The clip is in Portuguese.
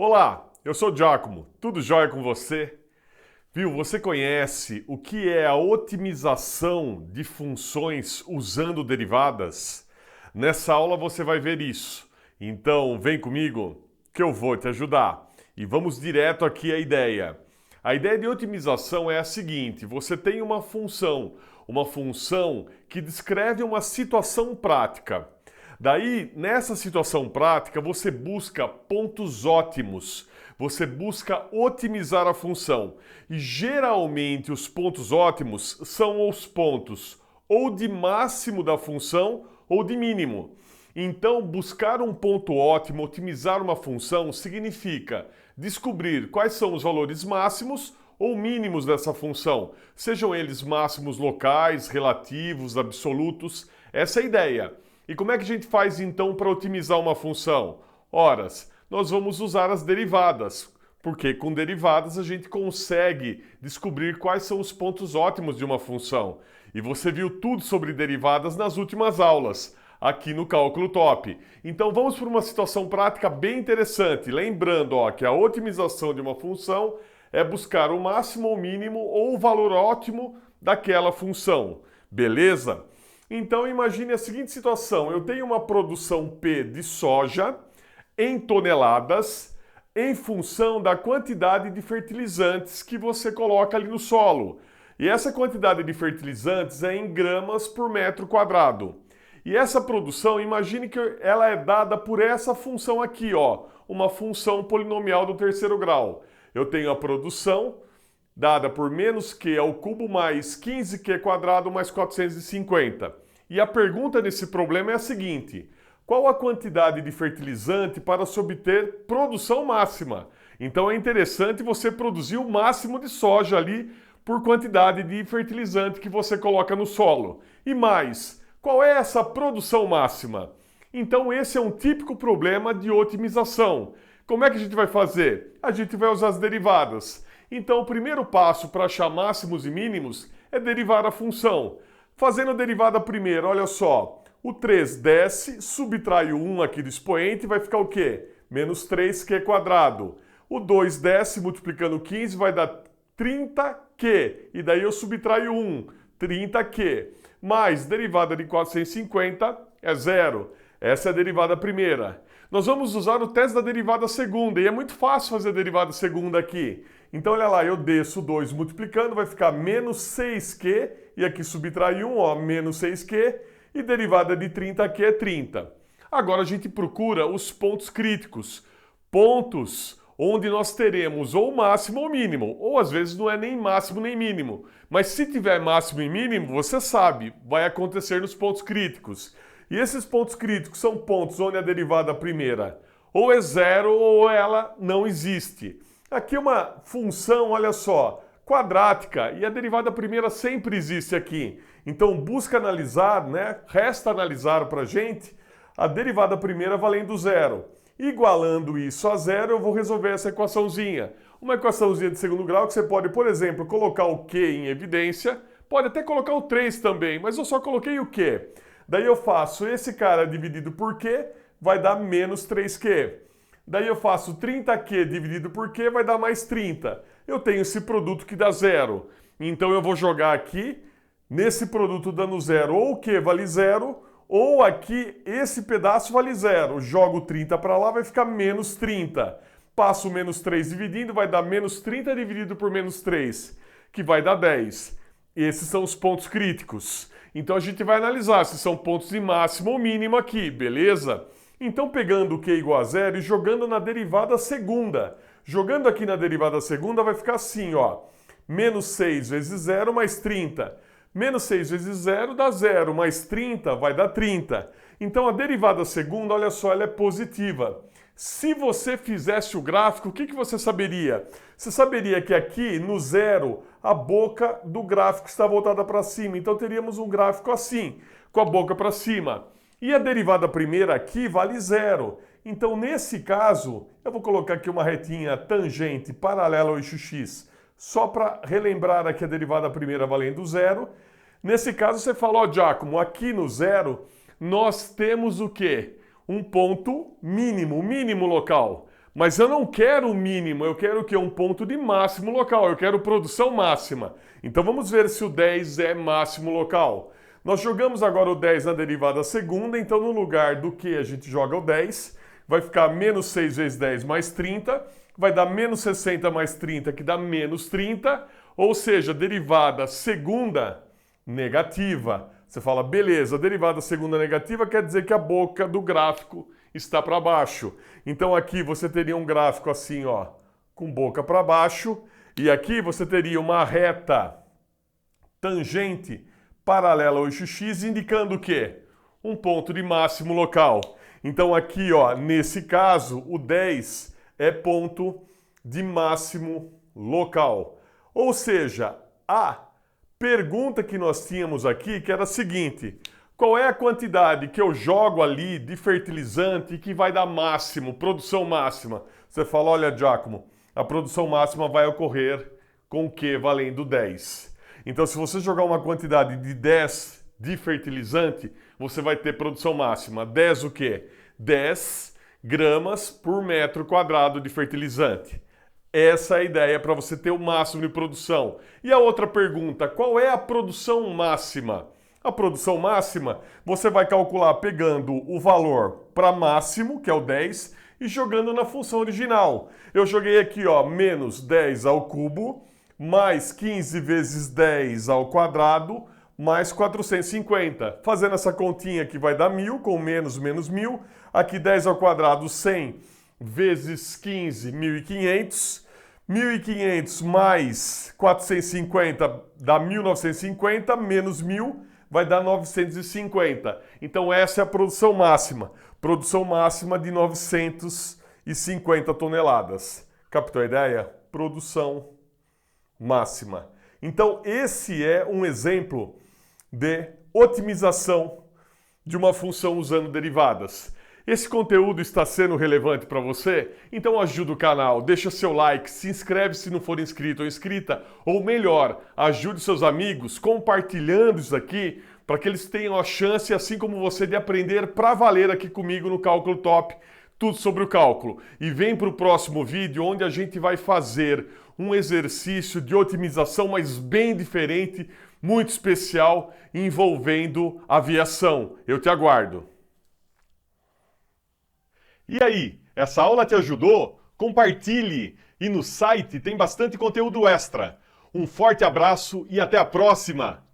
Olá, eu sou o Giacomo, tudo jóia com você? Viu, você conhece o que é a otimização de funções usando derivadas? Nessa aula você vai ver isso. Então vem comigo que eu vou te ajudar. E vamos direto aqui à ideia. A ideia de otimização é a seguinte: você tem uma função que descreve uma situação prática. Daí, nessa situação prática, você busca pontos ótimos, você busca otimizar a função. E geralmente os pontos ótimos são os pontos ou de máximo da função ou de mínimo. Então, buscar um ponto ótimo, otimizar uma função, significa descobrir quais são os valores máximos ou mínimos dessa função, sejam eles máximos locais, relativos, absolutos. Essa é a ideia. E como é que a gente faz então para otimizar uma função? Ora, nós vamos usar as derivadas, porque com derivadas a gente consegue descobrir quais são os pontos ótimos de uma função. E você viu tudo sobre derivadas nas últimas aulas, aqui no Cálculo Top. Então vamos para uma situação prática bem interessante, lembrando que a otimização de uma função é buscar o máximo ou mínimo ou o valor ótimo daquela função. Beleza? Então imagine a seguinte situação: eu tenho uma produção P de soja em toneladas em função da quantidade de fertilizantes que você coloca ali no solo. E essa quantidade de fertilizantes é em gramas por metro quadrado. E essa produção, imagine que ela é dada por essa função aqui, uma função polinomial do terceiro grau. Eu tenho a produção dada por menos q ao cubo mais 15q quadrado mais 450. E a pergunta nesse problema é a seguinte: qual a quantidade de fertilizante para se obter produção máxima? Então é interessante você produzir o máximo de soja ali por quantidade de fertilizante que você coloca no solo. E mais, qual é essa produção máxima? Então esse é um típico problema de otimização. Como é que a gente vai fazer? A gente vai usar as derivadas. Então o primeiro passo para achar máximos e mínimos é derivar a função. Fazendo a derivada primeiro, olha só, o 3 desce, subtrai o 1 aqui do expoente, vai ficar o quê? Menos 3q quadrado. O 2 desce, multiplicando 15, vai dar 30q. E daí eu subtraio 1, 30q. Mais derivada de 450 é zero. Essa é a derivada primeira. Nós vamos usar o teste da derivada segunda, e é muito fácil fazer a derivada segunda aqui. Então, olha lá, eu desço 2 multiplicando, vai ficar menos 6q, e aqui subtrai 1, menos 6q, e derivada de 30q é 30. Agora a gente procura os pontos críticos, pontos onde nós teremos ou máximo ou mínimo, ou às vezes não é nem máximo nem mínimo. Mas se tiver máximo e mínimo, você sabe, vai acontecer nos pontos críticos. E esses pontos críticos são pontos onde a derivada primeira ou é zero ou ela não existe. Aqui uma função, olha só, quadrática, e a derivada primeira sempre existe aqui. Então busca analisar, resta analisar para a gente a derivada primeira valendo zero. Igualando isso a zero, eu vou resolver essa equaçãozinha. Uma equaçãozinha de segundo grau que você pode, por exemplo, colocar o Q em evidência, pode até colocar o 3 também, mas eu só coloquei o Q. Daí eu faço esse cara dividido por Q, vai dar menos 3Q. Daí eu faço 30Q dividido por Q, vai dar mais 30. Eu tenho esse produto que dá zero. Então eu vou jogar aqui, nesse produto dando zero, ou o Q vale zero, ou aqui esse pedaço vale zero. Jogo 30 para lá, vai ficar menos 30. Passo o menos 3 dividindo, vai dar menos 30 dividido por menos 3, que vai dar 10. Esses são os pontos críticos. Então a gente vai analisar se são pontos de máximo ou mínimo aqui, beleza? Então pegando o Q igual a zero e jogando na derivada segunda. Jogando aqui na derivada segunda vai ficar assim, menos 6 vezes 0 mais 30. Menos 6 vezes 0 dá 0, mais 30 vai dar 30. Então a derivada segunda, olha só, ela é positiva. Se você fizesse o gráfico, o que você saberia? Você saberia que aqui no zero a boca do gráfico está voltada para cima. Então teríamos um gráfico assim, com a boca para cima. E a derivada primeira aqui vale zero. Então nesse caso, eu vou colocar aqui uma retinha tangente paralela ao eixo x, só para relembrar aqui a derivada primeira valendo zero. Nesse caso você fala, Giacomo, aqui no zero nós temos o quê? Um ponto mínimo, mínimo local. Mas eu não quero o mínimo, eu quero o quê? Um ponto de máximo local, eu quero produção máxima. Então vamos ver se o 10 é máximo local. Nós jogamos agora o 10 na derivada segunda, então no lugar do que a gente joga o 10, vai ficar menos 6 vezes 10 mais 30, vai dar menos 60 mais 30, que dá menos 30, ou seja, derivada segunda negativa. Você fala, beleza, derivada segunda negativa quer dizer que a boca do gráfico está para baixo. Então aqui você teria um gráfico assim, ó, com boca para baixo, e aqui você teria uma reta tangente paralela ao eixo X, indicando o quê? Um ponto de máximo local. Então aqui, ó, nesse caso, o 10 é ponto de máximo local. Ou seja, a pergunta que nós tínhamos aqui, que era a seguinte: qual é a quantidade que eu jogo ali de fertilizante que vai dar máximo, produção máxima? Você fala, olha, Giacomo, a produção máxima vai ocorrer com o Q valendo 10. Então, se você jogar uma quantidade de 10 de fertilizante, você vai ter produção máxima. 10 o quê? 10 gramas por metro quadrado de fertilizante. Essa é a ideia para você ter o máximo de produção. E a outra pergunta, qual é a produção máxima? A produção máxima você vai calcular pegando o valor para máximo, que é o 10, e jogando na função original. Eu joguei aqui, ó, menos 10 ao cubo, mais 15 vezes 10 ao quadrado, mais 450. Fazendo essa continha aqui vai dar 1.000, com menos, menos 1.000. Aqui 10 ao quadrado, 100 vezes 15, 1.500. 1.500 mais 450 dá 1.950, menos 1.000 vai dar 950. Então essa é a produção máxima. Produção máxima de 950 toneladas. Captou a ideia? Produção máxima. Então esse é um exemplo de otimização de uma função usando derivadas. Esse conteúdo está sendo relevante para você? Então ajuda o canal, deixa seu like, se inscreve se não for inscrito ou inscrita, ou melhor, ajude seus amigos compartilhando isso aqui para que eles tenham a chance, assim como você, de aprender para valer aqui comigo no Cálculo Top, tudo sobre o cálculo. E vem para o próximo vídeo onde a gente vai fazer um exercício de otimização, mas bem diferente, muito especial, envolvendo aviação. Eu te aguardo. E aí, essa aula te ajudou? Compartilhe! E no site tem bastante conteúdo extra. Um forte abraço e até a próxima!